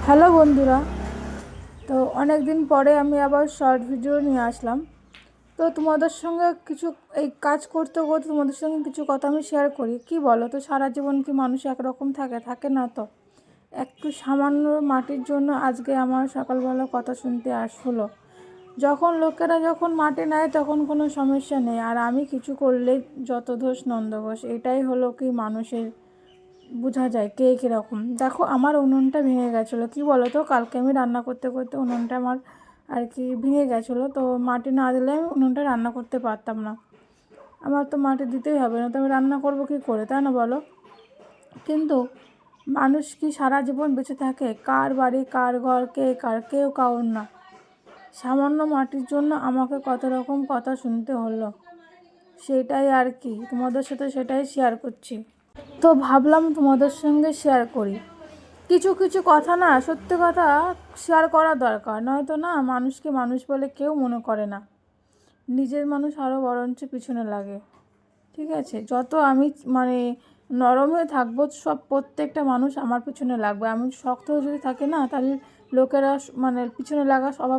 Hello বন্ধুরা, তো অনেক দিন পরে আমি আবার শর্ট ভিডিও নিয়ে আসলাম। তো তোমাদের সঙ্গে কিছু এই কাজ করতে করতে তোমাদের সঙ্গে কিছু কথা আমি শেয়ার করি। কি বলো তো, সারা জীবন কি মানুষ একরকম থাকে না তো। একটু সামান্য মাটির জন্য আজকে আমার সকালবেলা কথা শুনতে হলো। যখন মাটি নেয় তখন কোনো সমস্যা নেই, আর আমি কিছু করলে যত দোষ নন্দঘোষ। এটাই হলো কি মানুষের, বোঝা যায় কে কীরকম। দেখো, আমার উনুনটা ভেঙে গেছিলো। কি বলো তো, কালকে আমি রান্না করতে করতে উনুনটা আমার আর কি ভেঙে গেছিলো। তো মাটি না দিলে আমি উনুনটা রান্না করতে পারতাম না। আমার তো মাটি দিতেই হবে, না তো আমি রান্না করবো কী করে, তাই না বলো। কিন্তু মানুষ কি সারা জীবন বেঁচে থাকে? কার বাড়ি কার ঘর, কেউ কাউর না। সামান্য মাটির জন্য আমাকে কত রকম কথা শুনতে হলো, সেটাই আর কি তোমাদের সাথে সেটাই শেয়ার করছি। তো ভাবলাম তোমাদের সঙ্গে শেয়ার করি। কিছু কিছু কথা না, সত্যি কথা শেয়ার করা দরকার, নয়তো না মানুষকে মানুষ বলে কেউ মনে করে না। নিজের মানুষ আরও বরঞ্চ পিছনে লাগে। ঠিক আছে, যত আমি নরম হয়ে থাকবো, প্রত্যেকটা মানুষ আমার পিছনে লাগবে। আমি শক্ত হয়ে যদি থাকি না, তাহলে লোকেরা পিছনে লাগা স্বভাব